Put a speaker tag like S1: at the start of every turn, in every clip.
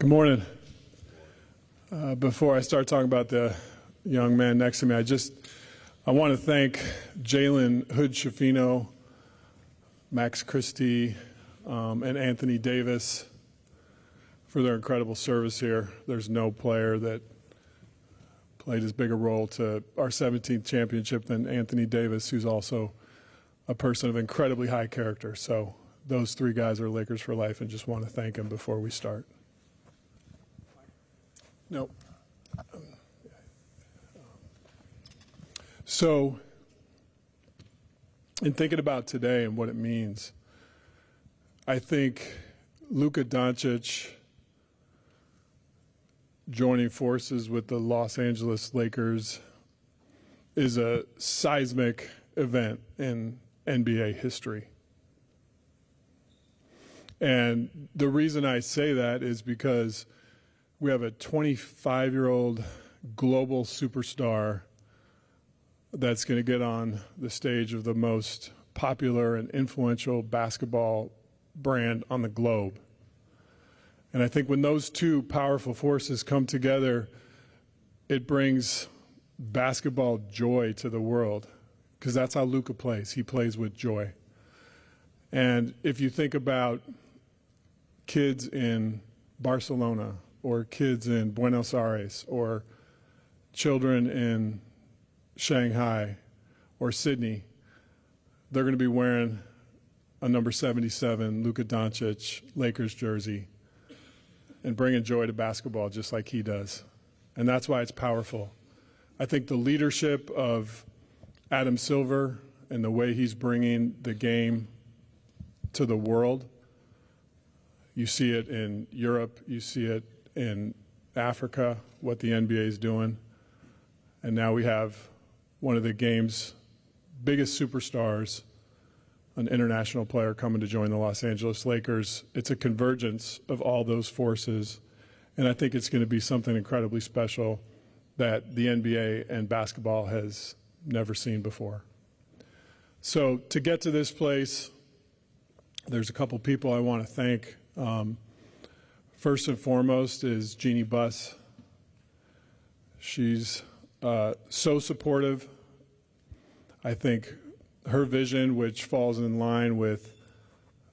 S1: Good morning. Before I start talking about the young man next to me, I want to thank Jalen Hood-Schifino, Max Christie, and Anthony Davis for their incredible service here. There's no player that played as big a role to our 17th championship than Anthony Davis, who's also a person of incredibly high character. So those three guys are Lakers for life, and just want to thank them before we start. No. So, in thinking about today and what it means, I think Luka Doncic joining forces with the Los Angeles Lakers is a seismic event in NBA history. And the reason I say that is because we have a 25-year-old global superstar that's going to get on the stage of the most popular and influential basketball brand on the globe. And I think when those two powerful forces come together, it brings basketball joy to the world, because that's how Luka plays. He plays with joy. And if you think about kids in Barcelona, or kids in Buenos Aires, or children in Shanghai or Sydney, they're going to be wearing a number 77 Luka Doncic Lakers jersey and bringing joy to basketball just like he does. And that's why it's powerful. I think the leadership of Adam Silver and the way he's bringing the game to the world, you see it in Europe, you see it in Africa, what the NBA is doing. And now we have one of the game's biggest superstars, an international player, coming to join the Los Angeles Lakers. It's a convergence of all those forces, and I think it's going to be something incredibly special that the NBA and basketball has never seen before. So to get to this place, there's a couple people I want to thank. First and foremost is Jeannie Buss. She's so supportive. I think her vision, which falls in line with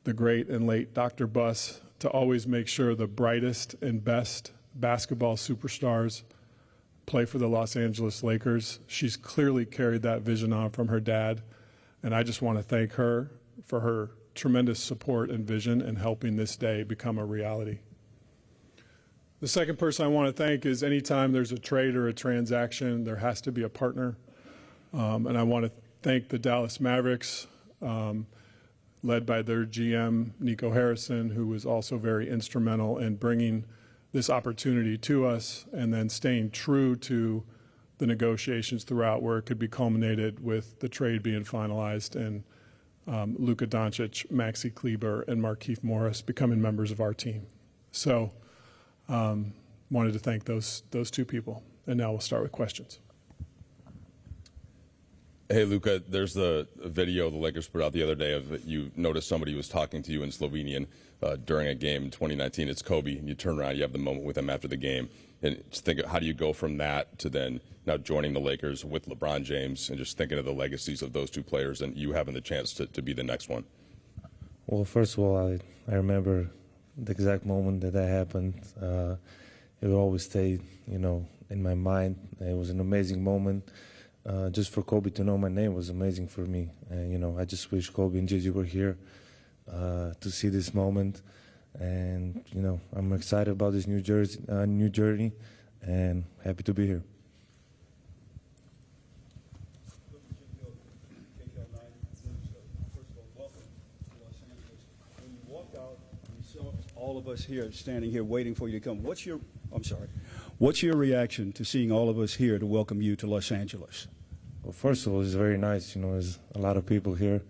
S1: the great and late Dr. Buss, to always make sure the brightest and best basketball superstars play for the Los Angeles Lakers. She's clearly carried that vision on from her dad, and I just want to thank her for her tremendous support and vision in helping this day become a reality. The second person I want to thank is anytime there's a trade or a transaction, there has to be a partner. And I want to thank the Dallas Mavericks, led by their GM, Nico Harrison, who was also very instrumental in bringing this opportunity to us and then staying true to the negotiations throughout, where it could be culminated with the trade being finalized and Luka Doncic, Maxi Kleber, and Markieff Morris becoming members of our team. So wanted to thank those two people. And now we'll start with questions.
S2: Hey, Luka, there's the video the Lakers put out the other day of you noticed somebody was talking to you in Slovenian during a game in 2019. It's Kobe, and you turn around, you have the moment with him after the game. And just think of how do you go from that to then now joining the Lakers with LeBron James and just thinking of the legacies of those two players and you having the chance to be the next one?
S3: Well, first of all, I remember the exact moment that happened. It will always stay, in my mind. It was an amazing moment. Just for Kobe to know my name was amazing for me. And, I just wish Kobe and Gigi were here to see this moment. And, I'm excited about this new journey and happy to be here.
S4: All of us here standing here waiting for you to come. What's your reaction to seeing all of us here to welcome you to Los Angeles?
S3: Well, first of all, it's very nice. There's a lot of people here.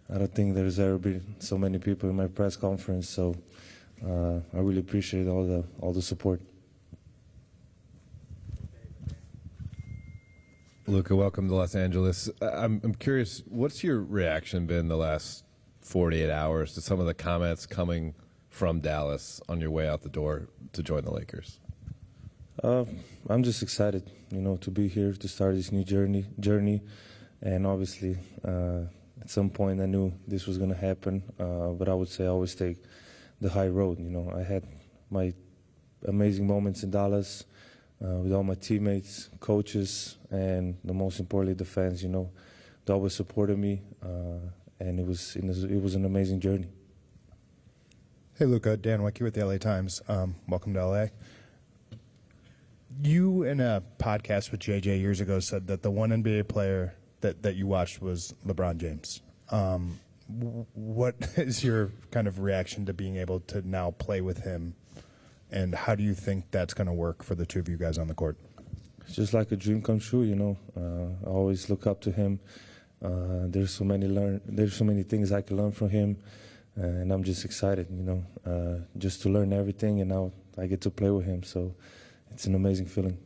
S3: I don't think there's ever been so many people in my press conference, so I really appreciate all the support.
S5: Luka, welcome to Los Angeles. I'm curious, what's your reaction been the last 48 hours to some of the comments coming from Dallas on your way out the door to join the Lakers?
S3: I'm just excited, to be here to start this new journey, and obviously at some point I knew this was going to happen, but I would say I always take the high road. I had my amazing moments in Dallas with all my teammates, coaches, and the most importantly, the fans. They always supported me, and it was an amazing journey.
S6: Hey, Luka, Dan Wicke with the LA Times. Welcome to LA. You, in a podcast with JJ years ago, said that the one NBA player that you watched was LeBron James. What is your kind of reaction to being able to now play with him, and how do you think that's going to work for the two of you guys on the court?
S3: It's just like a dream come true, I always look up to him. There's so many things I can learn from him, and I'm just excited, just to learn everything, and now I get to play with him. So it's an amazing feeling.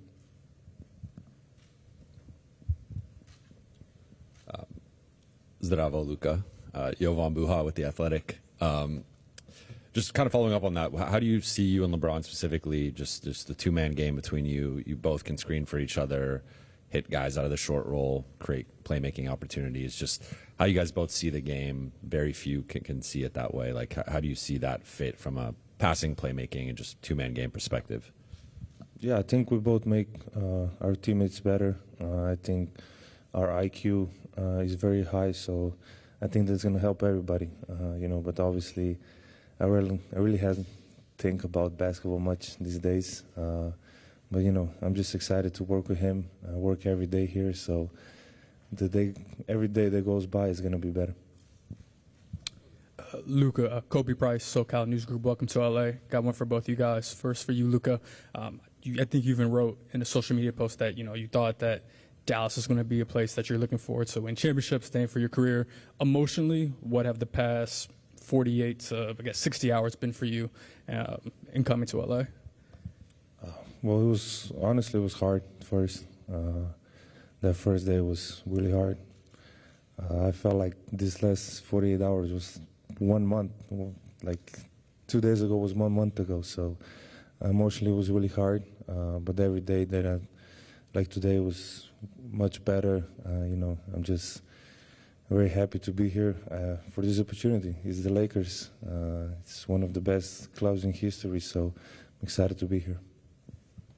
S7: Zdravo, Luka. Jovan Buha with The Athletic. Just kind of following up on that, how do you see you and LeBron specifically, just the two-man game between you? You both can screen for each other, hit guys out of the short roll, create playmaking opportunities. Just how you guys both see the game. Very few can see it that way. Like, how do you see that fit from a passing, playmaking, and just two-man game perspective?
S3: Yeah, I think we both make our teammates better. I think our IQ is very high, so I think that's going to help everybody. But obviously, I really haven't think about basketball much these days. But I'm just excited to work with him. I work every day here, so every day that goes by is going to be better.
S8: Luka, Kobe Price, SoCal News Group. Welcome to LA. Got one for both you guys. First for you, Luka. I think you even wrote in a social media post that you thought that Dallas is going to be a place that you're looking forward to win championships, staying for your career. Emotionally, what have the past 48 to 60 hours been for you in coming to LA?
S3: Well, it was hard first. That first day was really hard. I felt like this last 48 hours was 1 month. Like 2 days ago was 1 month ago. So emotionally it was really hard. But every day that like today was much better. I'm just very happy to be here for this opportunity. It's the Lakers. It's one of the best clubs in history, so I'm excited to be here.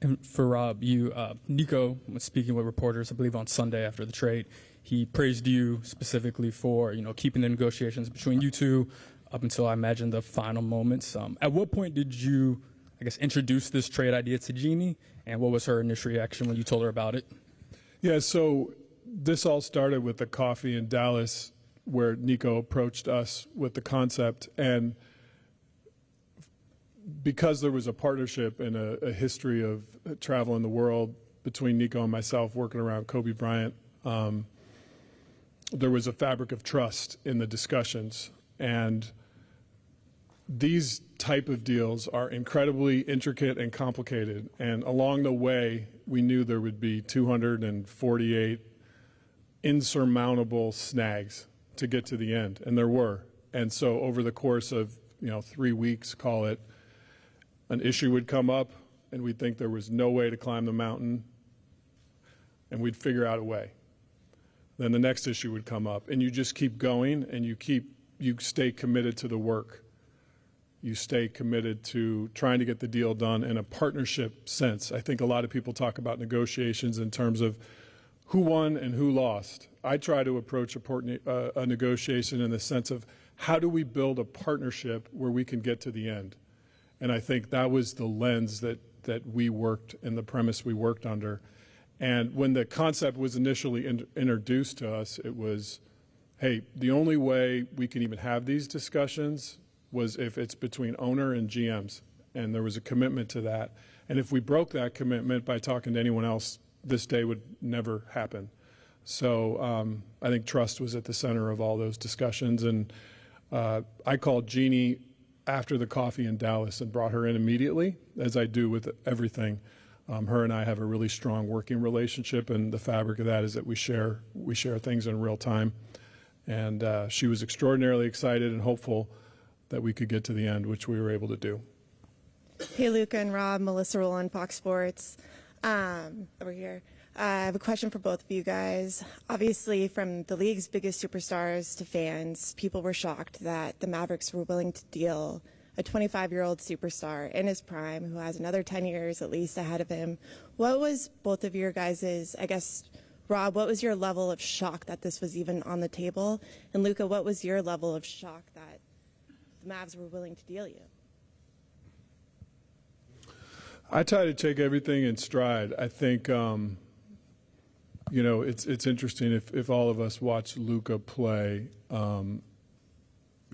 S8: And for Rob, Nico was speaking with reporters, I believe on Sunday after the trade. He praised you specifically for, keeping the negotiations between you two up until, I imagine, the final moments. At what point did you, introduce this trade idea to Jeannie, and what was her initial reaction when you told her about it?
S1: Yeah, so this all started with the coffee in Dallas where Nico approached us with the concept. And because there was a partnership and a history of traveling the world between Nico and myself working around Kobe Bryant, there was a fabric of trust in the discussions. And these type of deals are incredibly intricate and complicated. And along the way, we knew there would be 248 insurmountable snags to get to the end, and there were. And so over the course of 3 weeks, call it, an issue would come up, and we'd think there was no way to climb the mountain, and we'd figure out a way. Then the next issue would come up, and you just keep going, and you stay committed to the work. You stay committed to trying to get the deal done in a partnership sense. I think a lot of people talk about negotiations in terms of who won and who lost. I try to approach a negotiation in the sense of how do we build a partnership where we can get to the end. And I think that was the lens that we worked and the premise we worked under. And when the concept was initially introduced to us, it was, hey, the only way we can even have these discussions was if it's between owner and GMs. And there was a commitment to that. And if we broke that commitment by talking to anyone else, this day would never happen. So I think trust was at the center of all those discussions. And I called Jeannie after the coffee in Dallas and brought her in immediately, as I do with everything. Her and I have a really strong working relationship, and the fabric of that is that we share things in real time. And she was extraordinarily excited and hopeful that we could get to the end, which we were able to do.
S9: Hey, Luka and Rob, Melissa Rowland, Fox Sports. Over here. I have a question for both of you guys. Obviously, from the league's biggest superstars to fans, people were shocked that the Mavericks were willing to deal a 25-year-old superstar in his prime who has another 10 years at least ahead of him. What was both of your guys's, I guess, Rob, what was your level of shock that this was even on the table? And Luka, what was your level of shock that the Mavs were willing to deal you?
S1: I try to take everything in stride. I think, you know, it's interesting if all of us watch Luka play.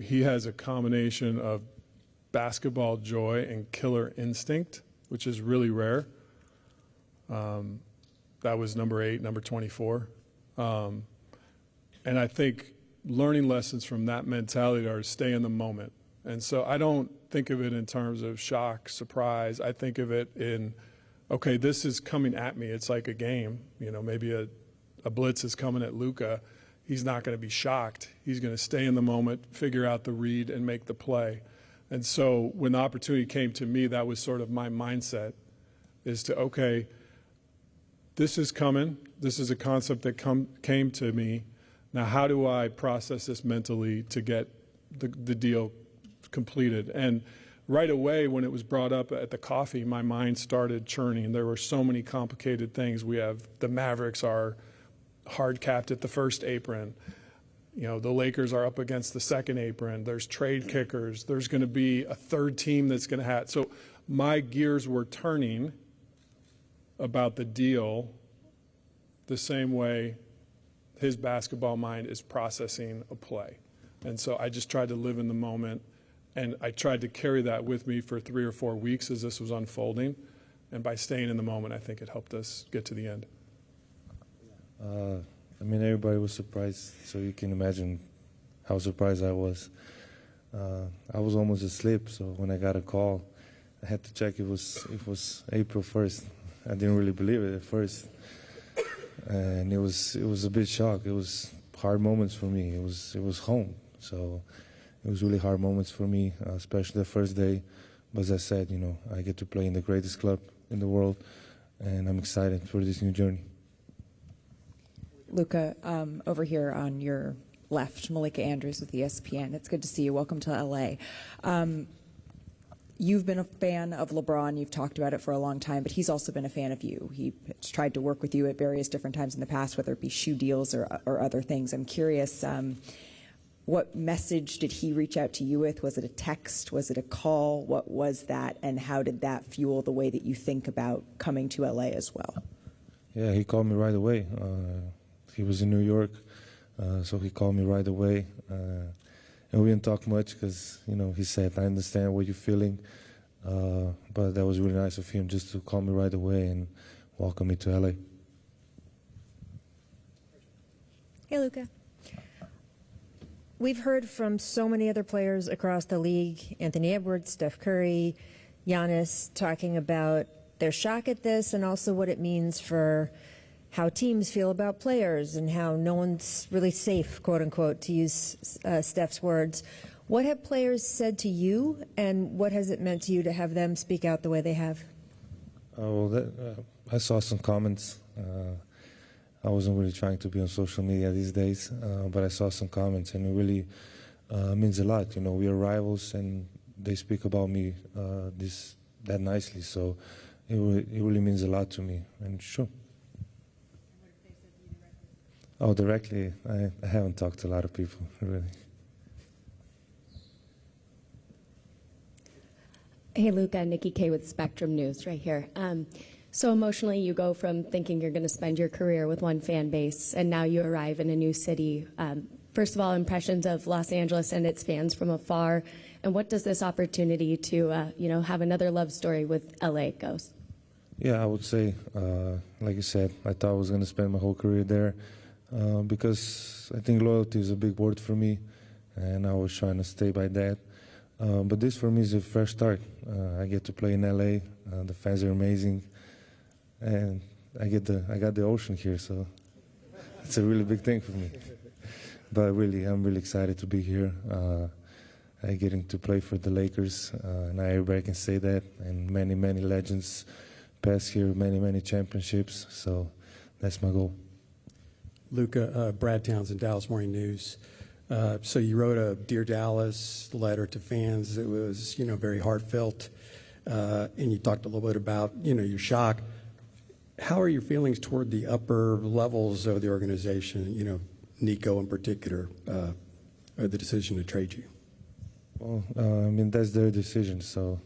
S1: He has a combination of basketball joy and killer instinct, which is really rare. That was number 8, number 24. And I think learning lessons from that mentality are to stay in the moment. And so I don't think of it in terms of shock, surprise. I think of it in, okay, this is coming at me. It's like a game. You know, maybe a blitz is coming at Luka. He's not going to be shocked. He's going to stay in the moment, figure out the read, and make the play. And so when the opportunity came to me, that was sort of my mindset, is to, okay, this is coming. This is a concept that came to me. Now, how do I process this mentally to get the deal completed? And right away, when it was brought up at the coffee, my mind started churning. There were so many complicated things. We have the Mavericks are hard capped at the first apron. You know, the Lakers are up against the second apron. There's trade kickers. There's going to be a third team that's going to have. So my gears were turning about the deal the same way his basketball mind is processing a play. And so I just tried to live in the moment, and I tried to carry that with me for 3 or 4 weeks as this was unfolding. And by staying in the moment, I think it helped us get to the end.
S3: I mean, everybody was surprised, so you can imagine how surprised I was. I was almost asleep, so when I got a call, I had to check it was April 1st. I didn't really believe it at first, and it was a bit shock. It was hard moments for me. It was home, so it was really hard moments for me, especially the first day. But as I said, you know, I get to play in the greatest club in the world, and I'm excited for this new journey.
S10: Luka, over here on your left, Malika Andrews with ESPN. It's good to see you. Welcome to LA. You've been a fan of LeBron. You've talked about it for a long time, but he's also been a fan of you. He's tried to work with you at various different times in the past, whether it be shoe deals or other things. I'm curious, what message did he reach out to you with? Was it a text? Was it a call? What was that? And how did that fuel the way that you think about coming to LA as well?
S3: Yeah, he called me right away. He was in New York, so he called me right away. And we didn't talk much because, you know, he said, I understand what you're feeling. But that was really nice of him just to call me right away and welcome me to LA.
S11: Hey, Luka. We've heard from so many other players across the league, Anthony Edwards, Steph Curry, Giannis, talking about their shock at this and also what it means for how teams feel about players and how no one's really safe, quote unquote, to use Steph's words. What have players said to you, and what has it meant to you to have them speak out the way they have?
S3: I saw some comments. I wasn't really trying to be on social media these days, but I saw some comments, and it really means a lot. You know, we are rivals, and they speak about me that nicely, so it really means a lot to me, and sure. Oh, directly? I haven't talked to a lot of people, really.
S12: Hey, Luka, Nikki Kay with Spectrum News right here. So emotionally, you go from thinking you're going to spend your career with one fan base, and now you arrive in a new city. First of all, impressions of Los Angeles and its fans from afar, and what does this opportunity to, have another love story with LA goes?
S3: Yeah, I would say, like you said, I thought I was going to spend my whole career there. Because I think loyalty is a big word for me, and I was trying to stay by that. But this for me is a fresh start. I get to play in LA. The fans are amazing, and I got the ocean here, so it's a really big thing for me. But really, I'm really excited to be here. getting to play for the Lakers. Now everybody can say that, and many, many legends passed here, many, many championships. So that's my goal.
S13: Luka, Brad Townsend, Dallas Morning News. So you wrote a Dear Dallas letter to fans. It was, very heartfelt, and you talked a little bit about, your shock. How are your feelings toward the upper levels of the organization, Nico in particular, or the decision to trade you?
S3: Well, that's their decision, so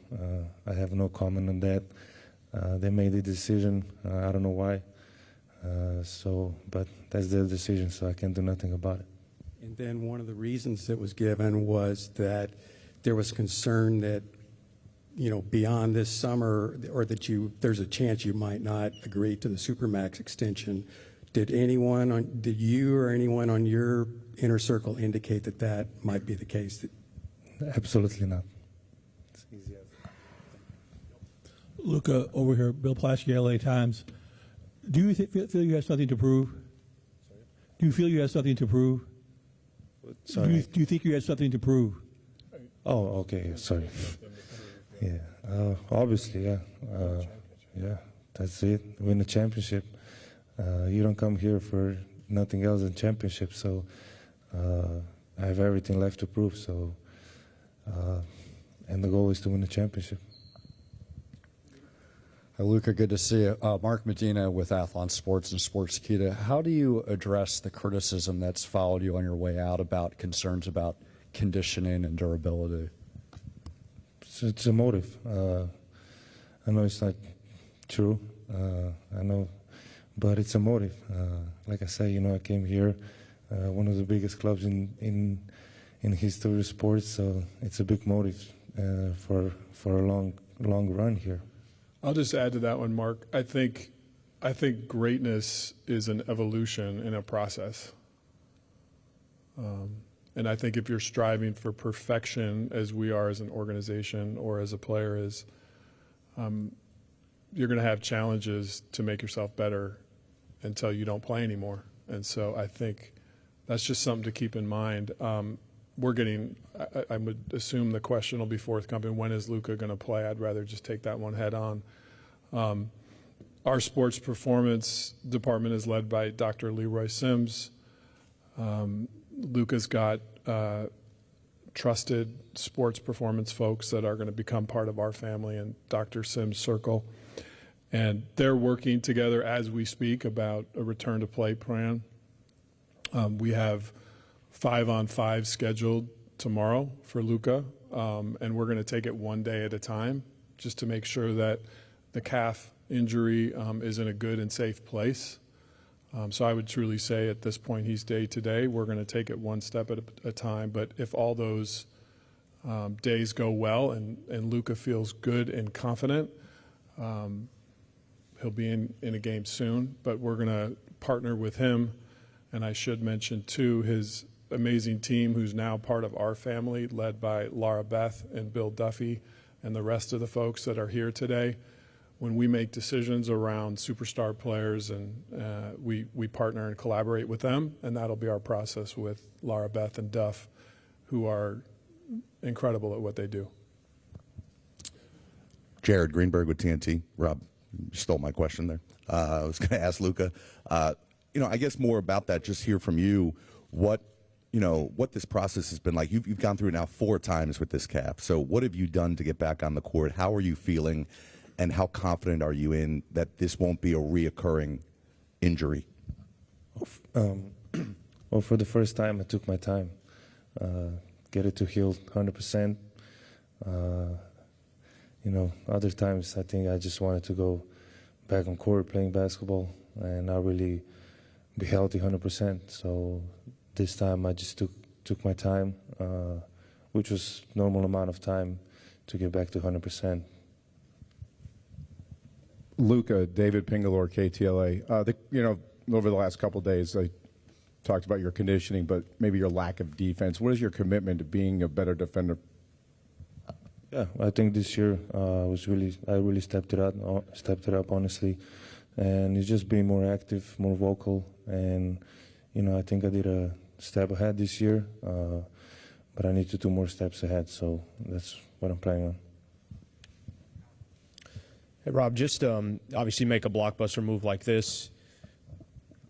S3: I have no comment on that. They made the decision. I don't know why. But that's their decision, so I can't do nothing about it.
S13: And then one of the reasons that was given was that there was concern that, beyond this summer, or that there's a chance you might not agree to the Supermax extension. Did you or anyone on your inner circle indicate that that might be the case?
S3: Absolutely not.
S14: Luka, over here, Bill Plaschke, LA Times. Do you feel you have something to prove? Do you feel you have something to prove?
S3: Sorry.
S14: Do you think you have something to prove?
S3: Oh, okay. Sorry. Yeah. Obviously, yeah. Yeah. That's it. Win a championship. You don't come here for nothing else than championship. So I have everything left to prove. So, and the goal is to win the championship.
S15: Luka, good to see you. Mark Medina with Athlon Sports and Sportskeeda. How do you address the criticism that's followed you on your way out about concerns about conditioning and durability?
S3: It's a motive. I know it's not true. I know, but it's a motive. Like I say, I came here, one of the biggest clubs in history of sports, so it's a big motive for a long run here.
S1: I'll just add to that one, Mark. I think greatness is an evolution in a process. And I think if you're striving for perfection, as we are as an organization or as a player is, you're going to have challenges to make yourself better until you don't play anymore. And so I think that's just something to keep in mind. I would assume the question will be forthcoming, when is Luka going to play? I'd rather just take that one head on. Our sports performance department is led by Dr. Leroy Sims. Luka's got trusted sports performance folks that are going to become part of our family in Dr. Sims' circle. And they're working together as we speak about a return to play plan. We have 5-on-5 scheduled tomorrow for Luka, and we're going to take it one day at a time just to make sure that the calf injury is in a good and safe place. So I would truly say at this point he's day to day. We're going to take it one step at a time. But if all those days go well and Luka feels good and confident, he'll be in a game soon. But we're going to partner with him. And I should mention, too, his amazing team who's now part of our family, led by Laura Beth and Bill Duffy and the rest of the folks that are here today. When we make decisions around superstar players, and we partner and collaborate with them, and that'll be our process with Laura Beth and Duff, who are incredible at what they do.
S16: Jared Greenberg with TNT. Rob, you stole my question there. I was going to ask Luka, I guess more about that, just hear from you what this process has been like. You've gone through it now 4 times with this calf. So what have you done to get back on the court? How are you feeling? And how confident are you in that this won't be a reoccurring injury?
S3: Well, for the first time, I took my time. Get it to heal 100%. Other times I think I just wanted to go back on court playing basketball and not really be healthy 100%. So this time I just took my time, which was normal amount of time to get back to 100%.
S6: Luka, David Pingalore, KTLA. Over the last couple of days, I talked about your conditioning, but maybe your lack of defense. What is your commitment to being a better defender?
S3: Yeah, I think this year I really stepped it up honestly, and it's just being more active, more vocal, and I think I did a step ahead this year. But but I need to do more steps ahead. So that's what I'm planning on.
S17: Hey, Rob, just obviously make a blockbuster move like this.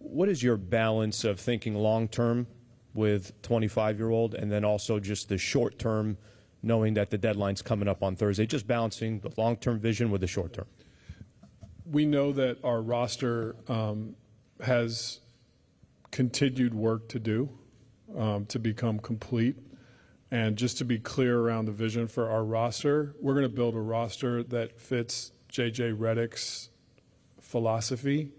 S17: What is your balance of thinking long-term with 25-year-old and then also just the short-term, knowing that the deadline's coming up on Thursday, just balancing the long-term vision with the short-term?
S1: We know that our roster has continued work to do to become complete. And just to be clear around the vision for our roster, we're going to build a roster that fits J.J. Redick's philosophy,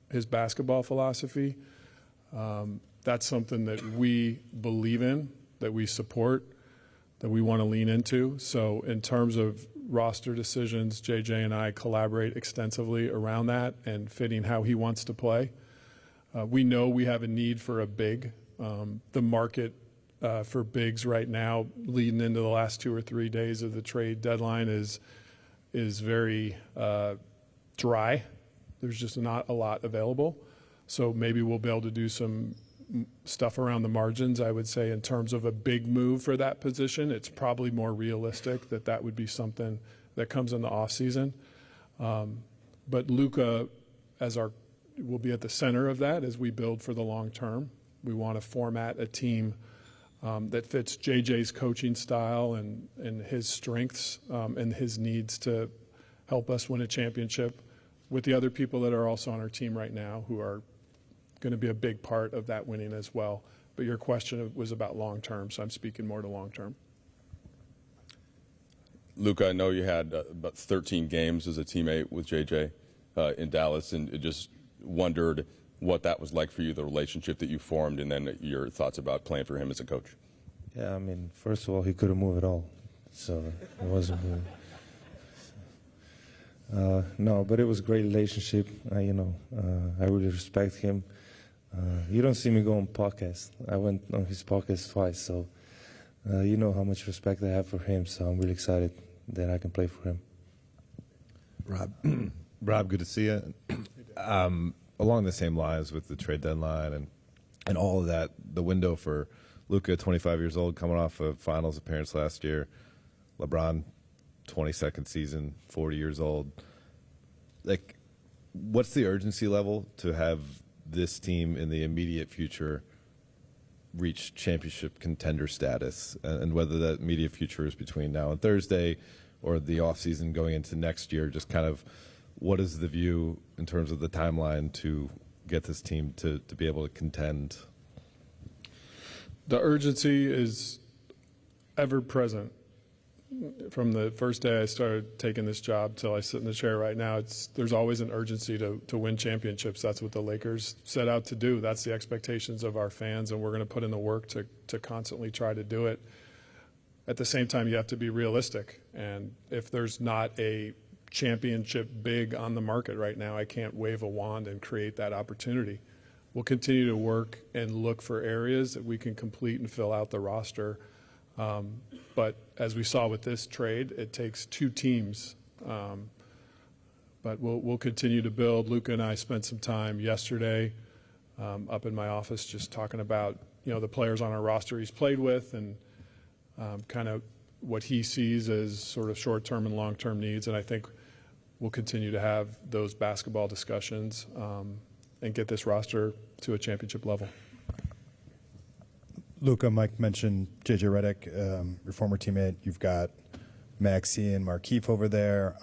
S1: his basketball philosophy. That's something that we believe in, that we support, that we want to lean into. So in terms of roster decisions, J.J. and I collaborate extensively around that and fitting how he wants to play. We know we have a need for a big. The market for bigs right now, leading into the last 2 or 3 days of the trade deadline, is very dry. There's just not a lot available. So maybe we'll be able to do some stuff around the margins. I would say in terms of a big move for that position, it's probably more realistic that that would be something that comes in the offseason. But Luka will be at the center of that as we build for the long term. We want to format a team that fits JJ's coaching style and his strengths and his needs to help us win a championship with the other people that are also on our team right now who are going to be a big part of that winning as well. But your question was about long term, so I'm speaking more to long term.
S2: Luka, I know you had about 13 games as a teammate with JJ in Dallas, and just wondered what that was like for you, the relationship that you formed, and then your thoughts about playing for him as a coach.
S3: Yeah, I mean, first of all, he couldn't move at all, so it wasn't good. No, but it was a great relationship. I really respect him. You don't see me go on podcasts. I went on his podcast twice, so you know how much respect I have for him. So I'm really excited that I can play for him.
S5: Rob, good to see you. Along the same lines with the trade deadline and all of that, the window for Luka, 25 years old, coming off a finals appearance last year. LeBron, 22nd season, 40 years old. Like, what's the urgency level to have this team in the immediate future reach championship contender status? And whether that immediate future is between now and Thursday or the offseason going into next year, just kind of what is the view in terms of the timeline to get this team to be able to contend?
S1: The urgency is ever present. From the first day I started taking this job till I sit in the chair right now, there's always an urgency to win championships. That's what the Lakers set out to do. That's the expectations of our fans, and we're going to put in the work to constantly try to do it. At the same time, you have to be realistic, and if there's not a championship big on the market right now, I can't wave a wand and create that opportunity. We'll continue to work and look for areas that we can complete and fill out the roster. But as we saw with this trade, it takes 2 teams. But we'll continue to build. Luka and I spent some time yesterday up in my office just talking about the players on our roster he's played with and kind of what he sees as sort of short-term and long-term needs. And I think we'll continue to have those basketball discussions and get this roster to a championship level.
S6: Luka, Mike mentioned J.J. Redick, your former teammate. You've got Maxey and Markieff over there.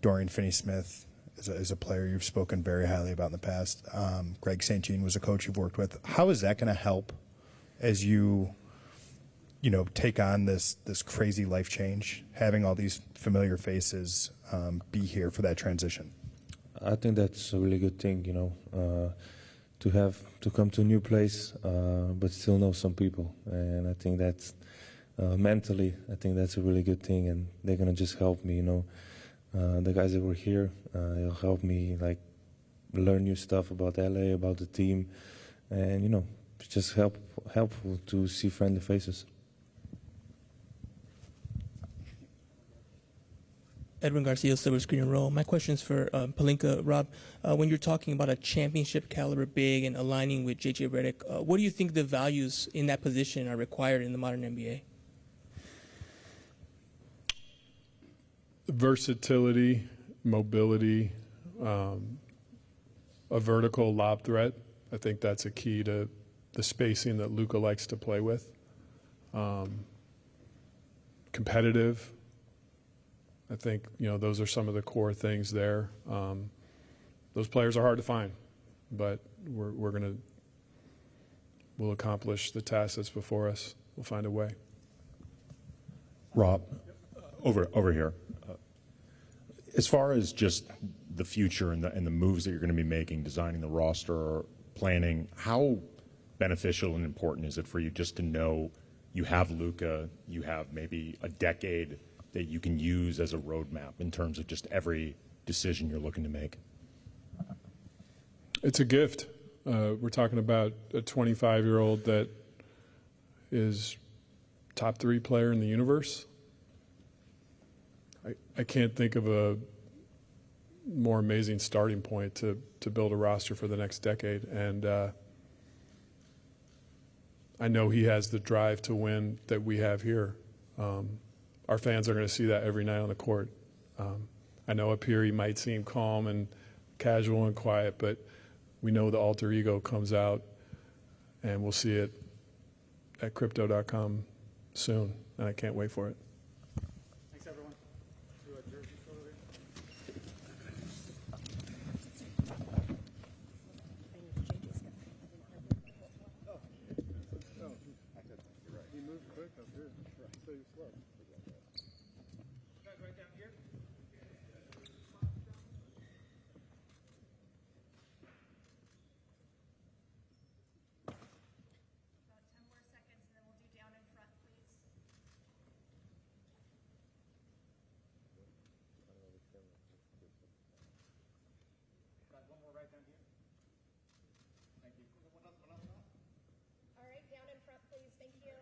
S6: Dorian Finney-Smith is a player you've spoken very highly about in the past. Greg St. Jean was a coach you've worked with. How is that going to help as you take on this crazy life change, having all these familiar faces be here for that transition?
S3: I think that's a really good thing, to come to a new place, but still know some people. And I think that's mentally, I think that's a really good thing. And they're gonna just help me, the guys that were here, it'll help me learn new stuff about LA, about the team, and it's just helpful to see friendly faces.
S18: Edwin Garcia, Silver Screen and Roll. My question is for Pelinka. Rob, when you're talking about a championship caliber big and aligning with JJ Redick, what do you think the values in that position are required in the modern NBA?
S1: Versatility, mobility, a vertical lob threat. I think that's a key to the spacing that Luka likes to play with. Competitive. I think, those are some of the core things there. Those players are hard to find, but we'll accomplish the task that's before us. We'll find a way.
S19: Rob, over here. As far as just the future and the moves that you're going to be making, designing the roster, planning, how beneficial and important is it for you just to know you have Luka, you have maybe a decade that you can use as a roadmap in terms of just every decision you're looking to make?
S1: It's a gift. We're talking about a 25-year-old that is top 3 player in the universe. I can't think of a more amazing starting point to build a roster for the next decade. And I know he has the drive to win that we have here. Our fans are going to see that every night on the court. I know up here he might seem calm and casual and quiet, but we know the alter ego comes out, and we'll see it at crypto.com soon, and I can't wait for it.
S20: Thanks, everyone.
S1: He moved quick up here, so he's slow.
S20: Guys, right down here. One more right down here. Thank you.
S11: All right, down in front, please. Thank you.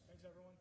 S20: Thanks, everyone.